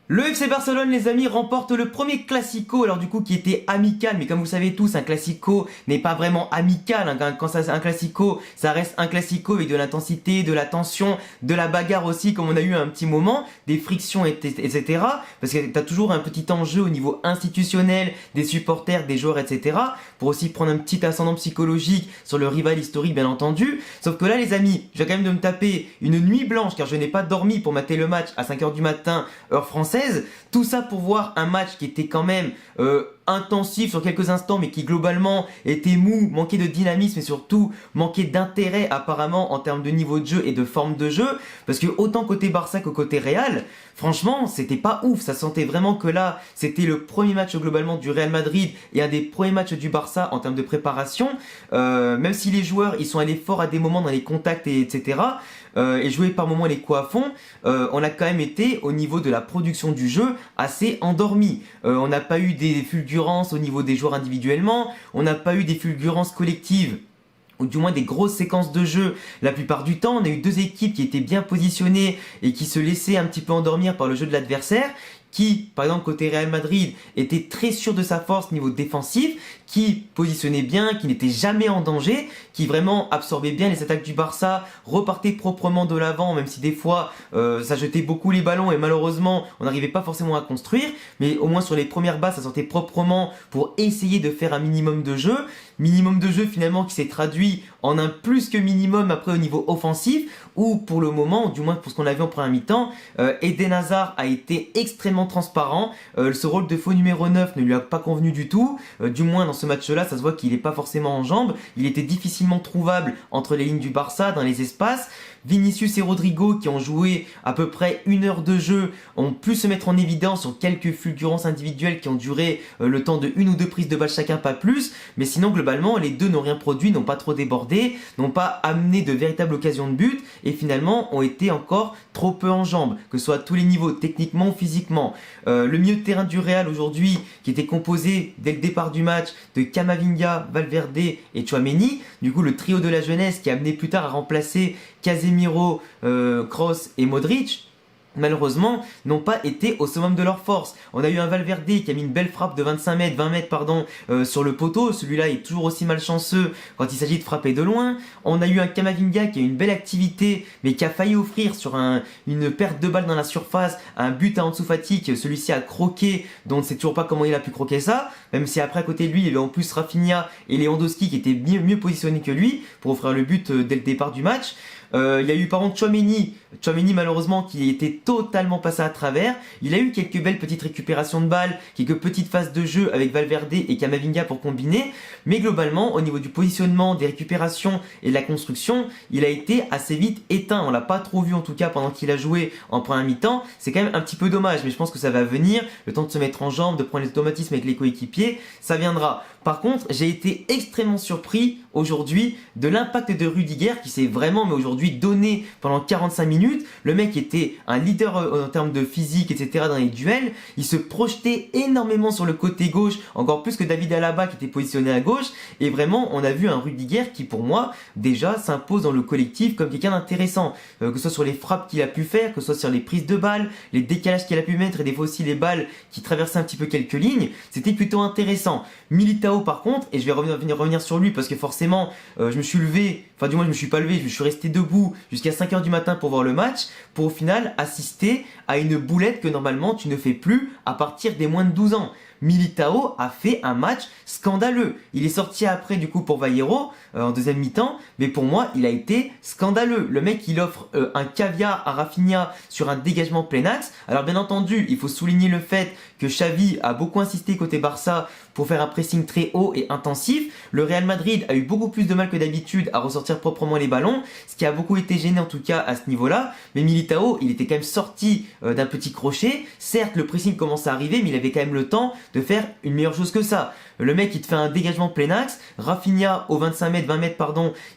Le FC Barcelone, les amis, remporte le premier Classico, alors du coup qui était amical, mais comme vous le savez tous, un Classico n'est pas vraiment amical, hein. Quand ça c'est un Classico, ça reste un Classico avec de l'intensité, de la tension, de la bagarre aussi, comme on a eu à un petit moment, des frictions, etc. Parce que t'as toujours un petit enjeu au niveau institutionnel, des supporters, des joueurs, etc. Pour aussi prendre un petit ascendant psychologique sur le rival historique, bien entendu. Sauf que là, les amis, je vais quand même de me taper une nuit blanche, car je n'ai pas dormi pour mater le match à 5h du matin, heure française. Tout ça pour voir un match qui était quand même intensif sur quelques instants, mais qui globalement était mou, manquait de dynamisme et surtout manquait d'intérêt apparemment en termes de niveau de jeu et de forme de jeu. Parce que autant côté Barça que côté Real, franchement, c'était pas ouf. Ça sentait vraiment que là, c'était le premier match globalement du Real Madrid et un des premiers matchs du Barça en termes de préparation. Même si les joueurs, ils sont allés fort à des moments dans les contacts etc. Et jouer par moments les coups à fond, on a quand même été au niveau de la production du jeu assez endormi. On n'a pas eu des fulgurances au niveau des joueurs individuellement, on n'a pas eu des fulgurances collectives ou du moins des grosses séquences de jeu la plupart du temps. On a eu deux équipes qui étaient bien positionnées et qui se laissaient un petit peu endormir par le jeu de l'adversaire, qui, par exemple, côté Real Madrid, était très sûr de sa force niveau défensif, qui positionnait bien, qui n'était jamais en danger, qui vraiment absorbait bien les attaques du Barça, repartait proprement de l'avant, même si des fois ça jetait beaucoup les ballons et malheureusement on n'arrivait pas forcément à construire, mais au moins sur les premières bases ça sortait proprement pour essayer de faire un minimum de jeu. Minimum de jeu finalement qui s'est traduit en un plus que minimum après au niveau offensif, où pour le moment, du moins pour ce qu'on a vu en première mi-temps, Eden Hazard a été extrêmement transparent. Ce rôle de faux numéro 9 ne lui a pas convenu du tout, du moins dans ce match-là, ça se voit qu'il n'est pas forcément en jambes, il était difficilement trouvable entre les lignes du Barça, dans les espaces. Vinicius et Rodrigo, qui ont joué à peu près 1 heure de jeu, ont pu se mettre en évidence sur quelques fulgurances individuelles qui ont duré le temps de 1 ou 2 prises de balle chacun, pas plus. Mais sinon, globalement, les deux n'ont rien produit, n'ont pas trop débordé, n'ont pas amené de véritables occasions de but et finalement ont été encore trop peu en jambes, que ce soit à tous les niveaux, techniquement ou physiquement. Le milieu de terrain du Real aujourd'hui, qui était composé dès le départ du match de Camavinga, Valverde et Tchouaméni, du coup le trio de la jeunesse qui a amené plus tard à remplacer Casemiro, Kroos et Modric, malheureusement, n'ont pas été au summum de leur force. On a eu un Valverde qui a mis une belle frappe de 20 mètres sur le poteau. Celui-là est toujours aussi malchanceux quand il s'agit de frapper de loin. On a eu un Camavinga qui a eu une belle activité, mais qui a failli offrir sur une perte de balle dans la surface un but à Ansu Fati. Celui-ci a croqué, donc on ne sait toujours pas comment il a pu croquer ça. Même si après, à côté de lui, il y avait en plus Rafinha et Lewandowski qui étaient mieux positionnés que lui pour offrir le but dès le départ du match. Il y a eu par contre Tchouaméni malheureusement qui était totalement passé à travers. Il a eu quelques belles petites récupérations de balles, quelques petites phases de jeu avec Valverde et Camavinga pour combiner, mais globalement au niveau du positionnement, des récupérations et de la construction, il a été assez vite éteint. On l'a pas trop vu en tout cas pendant qu'il a joué en première mi-temps. C'est quand même un petit peu dommage, mais je pense que ça va venir, le temps de se mettre en jambes, de prendre les automatismes avec les coéquipiers, ça viendra. Par contre, j'ai été extrêmement surpris aujourd'hui de l'impact de Rudiger qui s'est vraiment, mais aujourd'hui, donné pendant 45 minutes. Le mec était un leader en termes de physique, etc. dans les duels. Il se projetait énormément sur le côté gauche, encore plus que David Alaba qui était positionné à gauche. Et vraiment, on a vu un Rudiger qui, pour moi, déjà s'impose dans le collectif comme quelqu'un d'intéressant. Que ce soit sur les frappes qu'il a pu faire, que ce soit sur les prises de balles, les décalages qu'il a pu mettre et des fois aussi les balles qui traversaient un petit peu quelques lignes. C'était plutôt intéressant. Militao par contre, et je vais revenir sur lui parce que forcément je me suis levé, enfin du moins je me suis pas levé, je suis resté debout jusqu'à 5h du matin pour voir le match, pour au final assister à une boulette que normalement tu ne fais plus à partir des moins de 12 ans. Militao a fait un match scandaleux. Il est sorti après du coup pour Vallejo en deuxième mi-temps, mais pour moi il a été scandaleux. Le mec il offre un caviar à Rafinha sur un dégagement plein axe. Alors bien entendu il faut souligner le fait que Xavi a beaucoup insisté côté Barça pour faire un pressing très haut et intensif. Le Real Madrid a eu beaucoup plus de mal que d'habitude à ressortir proprement les ballons, ce qui a beaucoup été gêné en tout cas à ce niveau-là. Mais Militao, il était quand même sorti d'un petit crochet. Certes, le pressing commence à arriver, mais il avait quand même le temps de faire une meilleure chose que ça. Le mec, il te fait un dégagement plein axe. Rafinha, au 20 mètres,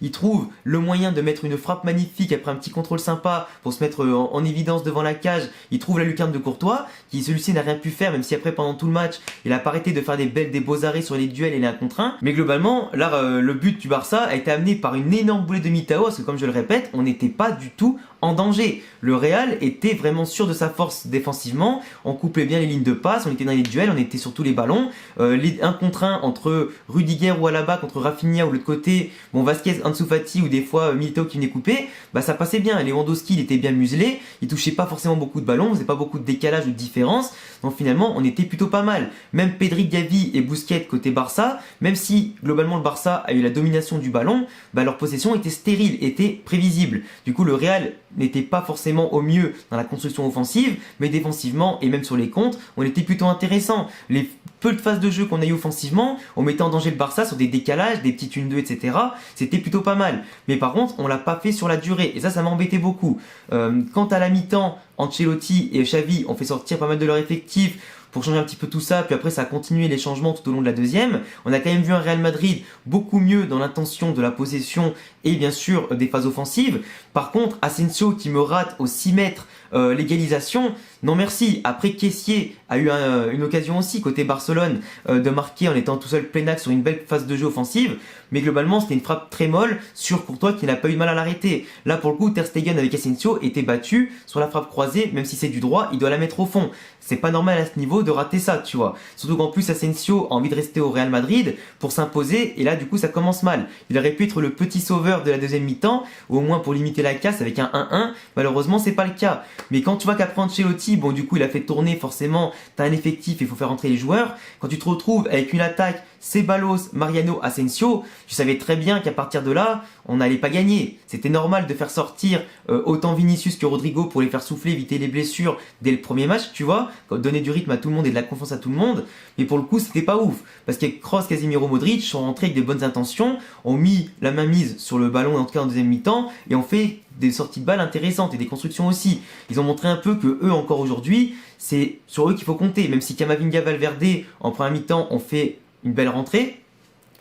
il trouve le moyen de mettre une frappe magnifique après un petit contrôle sympa pour se mettre en évidence devant la cage. Il trouve la lucarne de Courtois, qui celui-ci n'a rien pu faire, même si après, pendant tout le match, il a pas arrêté de faire des beaux arrêts sur les duels et les 1 contre 1. Mais globalement, là, le but du Barça a été amené par une énorme boulette de Militao, parce que comme je le répète, on n'était pas du tout en danger. Le Real était vraiment sûr de sa force défensivement, on couplait bien les lignes de passe, on était dans les duels, on était sur tous les ballons, les 1 contre 1 entre Rudiger ou Alaba contre Rafinha ou l'autre côté, bon Vasquez, Ansu Fati ou des fois Militao qui venait couper, bah ça passait bien. Lewandowski il était bien muselé, il touchait pas forcément beaucoup de ballons, il faisait pas beaucoup de décalage ou de différence, donc finalement on était plutôt pas mal. Même Pedri, Gavi et Busquets côté Barça, même si globalement le Barça a eu la domination du ballon, bah leur possession était stérile, était prévisible. Du coup le Real n'était pas forcément au mieux dans la construction offensive, mais défensivement et même sur les comptes, on était plutôt intéressant. Les peu de phases de jeu qu'on a eu offensivement, on mettait en danger le Barça sur des décalages, des petites 1-2, etc. C'était plutôt pas mal. Mais par contre, on l'a pas fait sur la durée, et ça m'embêtait beaucoup. Quant à la mi-temps, Ancelotti et Xavi ont fait sortir pas mal de leur effectif pour changer un petit peu tout ça, puis après ça a continué les changements tout au long de la deuxième. On a quand même vu un Real Madrid beaucoup mieux dans l'intention de la possession et bien sûr des phases offensives. Par contre, Asensio qui me rate au 6 mètres l'égalisation, non merci. Après Kessié a eu une occasion aussi côté Barcelone de marquer en étant tout seul plein axe sur une belle phase de jeu offensive, mais globalement c'était une frappe très molle sur Courtois qui n'a pas eu de mal à l'arrêter. Là pour le coup Ter Stegen avec Asensio était battu sur la frappe croisée, même si c'est du droit, il doit la mettre au fond. C'est pas normal à ce niveau de rater ça, tu vois. Surtout qu'en plus Asensio a envie de rester au Real Madrid pour s'imposer, et là du coup ça commence mal. Il aurait pu être le petit sauveur de la deuxième mi-temps, ou au moins pour limiter la casse avec un 1-1, malheureusement c'est pas le cas. Mais quand tu vois qu'après Ancelotti, bon du coup il a fait tourner, forcément t'as un effectif, il faut faire rentrer les joueurs. Quand tu te retrouves avec une attaque Ceballos, Mariano, Asensio, tu savais très bien qu'à partir de là, on n'allait pas gagner. C'était normal de faire sortir autant Vinicius que Rodrigo pour les faire souffler, éviter les blessures dès le premier match, tu vois, donner du rythme à tout le monde et de la confiance à tout le monde. Mais pour le coup, c'était pas ouf. Parce que Kroos, Casemiro, Modric sont rentrés avec des bonnes intentions, ont mis la main mise sur le ballon, en tout cas en deuxième mi-temps, et ont fait des sorties de balles intéressantes et des constructions aussi. Ils ont montré un peu que eux, encore aujourd'hui, c'est sur eux qu'il faut compter. Même si Camavinga, Valverde, en première mi-temps, ont fait une belle rentrée,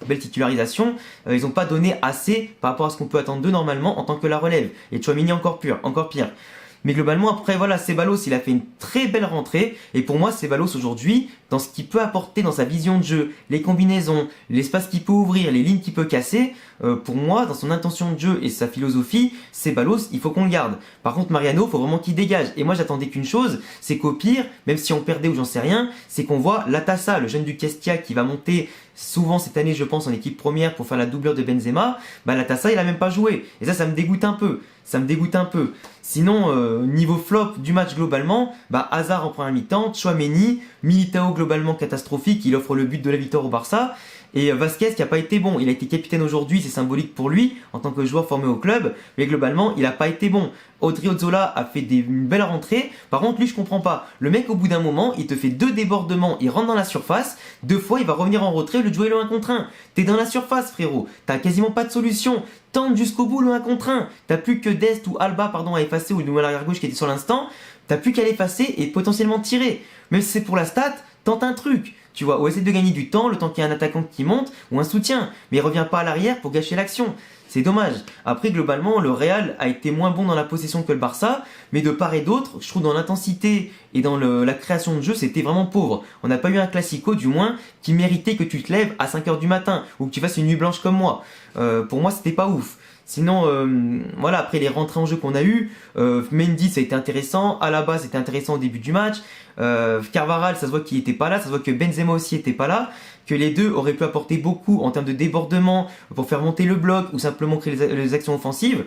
belle titularisation, ils n'ont pas donné assez par rapport à ce qu'on peut attendre d'eux normalement en tant que la relève. Et Tchouaméni encore pire. Mais globalement, après, voilà, Ceballos, il a fait une très belle rentrée. Et pour moi, Ceballos aujourd'hui, dans ce qu'il peut apporter dans sa vision de jeu, les combinaisons, l'espace qu'il peut ouvrir, les lignes qu'il peut casser, pour moi, dans son intention de jeu et sa philosophie, Ceballos, il faut qu'on le garde. Par contre, Mariano, il faut vraiment qu'il dégage. Et moi, j'attendais qu'une chose, c'est qu'au pire, même si on perdait ou j'en sais rien, c'est qu'on voit Latassa, le jeune du Kestia, qui va monter souvent cette année, je pense, en équipe première pour faire la doublure de Benzema. Bah, Latassa, il a même pas joué. Et ça me dégoûte un peu. Sinon, niveau flop du match globalement, bah Hazard en première mi-temps, Tchouaméni, Militao globalement catastrophique, il offre le but de la victoire au Barça, et Vasquez qui a pas été bon. Il a été capitaine aujourd'hui, c'est symbolique pour lui en tant que joueur formé au club, mais globalement il a pas été bon. Odriozola a fait une belle rentrée, par contre lui je comprends pas. Le mec au bout d'un moment, il te fait 2 débordements, il rentre dans la surface, 2 fois il va revenir en retrait au lieu de jouer le 1 contre 1. T'es dans la surface frérot, t'as quasiment pas de solution. Tente jusqu'au bout le 1 contre 1. T'as plus que Dest ou Alba à effacer, ou Nouvel arrière gauche qui était sur l'instant. T'as plus qu'à l'effacer et potentiellement tirer. Même si c'est pour la stat, tente un truc. Tu vois, ou essaie de gagner du temps, le temps qu'il y a un attaquant qui monte, ou un soutien. Mais reviens pas à l'arrière pour gâcher l'action. C'est dommage. Après, globalement, le Real a été moins bon dans la possession que le Barça, mais de part et d'autre, je trouve dans l'intensité et dans la création de jeu, c'était vraiment pauvre. On n'a pas eu un classico, du moins, qui méritait que tu te lèves à 5h du matin, ou que tu fasses une nuit blanche comme moi. Pour moi, c'était pas ouf. Sinon, voilà, après les rentrées en jeu qu'on a eues, Mendy, ça a été intéressant, Alaba, c'était intéressant au début du match, Carvajal, ça se voit qu'il était pas là, ça se voit que Benzema aussi était pas là, que les deux auraient pu apporter beaucoup en termes de débordement pour faire monter le bloc ou simplement créer les actions offensives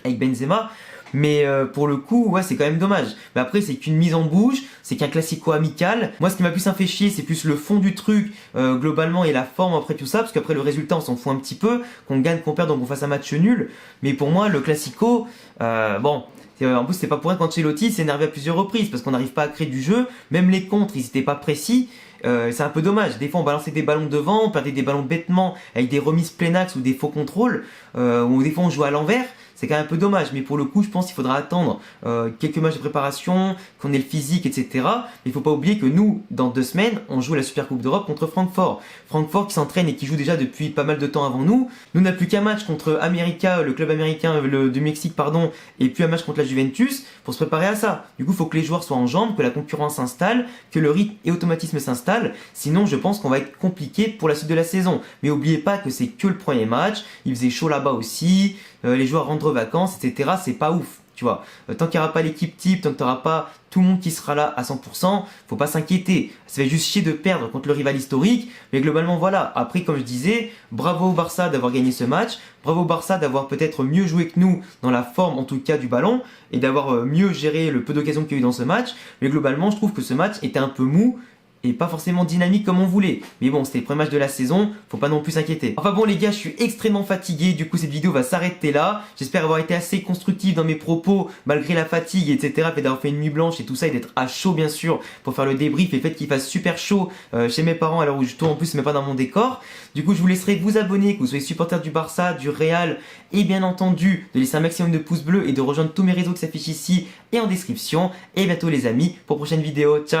avec Benzema. Mais pour le coup, ouais, c'est quand même dommage. Mais après, c'est qu'une mise en bouche, c'est qu'un classico amical. Moi, ce qui m'a plus fait chier, c'est plus le fond du truc, globalement, et la forme après tout ça, parce qu'après le résultat, on s'en fout un petit peu, qu'on gagne, qu'on perde, donc on fasse un match nul. Mais pour moi, le classico, bon... En plus, c'est pas pour rien qu'Ancelotti s'est énervé à plusieurs reprises, parce qu'on n'arrive pas à créer du jeu. Même les contres, ils étaient pas précis. C'est un peu dommage. Des fois, on balançait des ballons devant, on perdait des ballons bêtement avec des remises plein axe ou des faux contrôles, ou des fois on jouait à l'envers. C'est quand même un peu dommage, mais pour le coup, je pense qu'il faudra attendre quelques matchs de préparation, qu'on ait le physique, etc. Mais il faut pas oublier que nous, dans 2 semaines, on joue la Super Coupe d'Europe contre Francfort. Francfort qui s'entraîne et qui joue déjà depuis pas mal de temps avant nous. Nous, on n'a plus qu'un match contre América, le club américain du Mexique, pardon, et puis un match contre la Juventus pour se préparer à ça. Du coup, il faut que les joueurs soient en jambes, que la concurrence s'installe, que le rythme et automatisme s'installent. Sinon, je pense qu'on va être compliqué pour la suite de la saison. Mais oubliez pas que c'est que le premier match. Il faisait chaud là-bas aussi. Les joueurs rentrent de vacances, etc. C'est pas ouf. tu vois. Tant qu'il n'y aura pas l'équipe type, tant que tu n'auras pas tout le monde qui sera là à 100%, faut pas s'inquiéter. Ça fait juste chier de perdre contre le rival historique, mais globalement voilà. Après, comme je disais, bravo au Barça d'avoir gagné ce match, bravo au Barça d'avoir peut-être mieux joué que nous dans la forme en tout cas du ballon, et d'avoir mieux géré le peu d'occasions qu'il y a eu dans ce match. Mais globalement, je trouve que ce match était un peu mou, et pas forcément dynamique comme on voulait. Mais bon, c'était le premier match de la saison, faut pas non plus s'inquiéter. Enfin bon les gars, je suis extrêmement fatigué, du coup cette vidéo va s'arrêter là. J'espère avoir été assez constructif dans mes propos, malgré la fatigue, etc. Fait d'avoir fait une nuit blanche et tout ça, et d'être à chaud bien sûr, pour faire le débrief, et le fait qu'il fasse super chaud chez mes parents, alors où je tourne en plus, c'est même pas dans mon décor. Du coup, je vous laisserai vous abonner, que vous soyez supporter du Barça, du Real, et bien entendu, de laisser un maximum de pouces bleus, et de rejoindre tous mes réseaux qui s'affichent ici et en description. Et bientôt les amis, pour prochaine vidéo, ciao.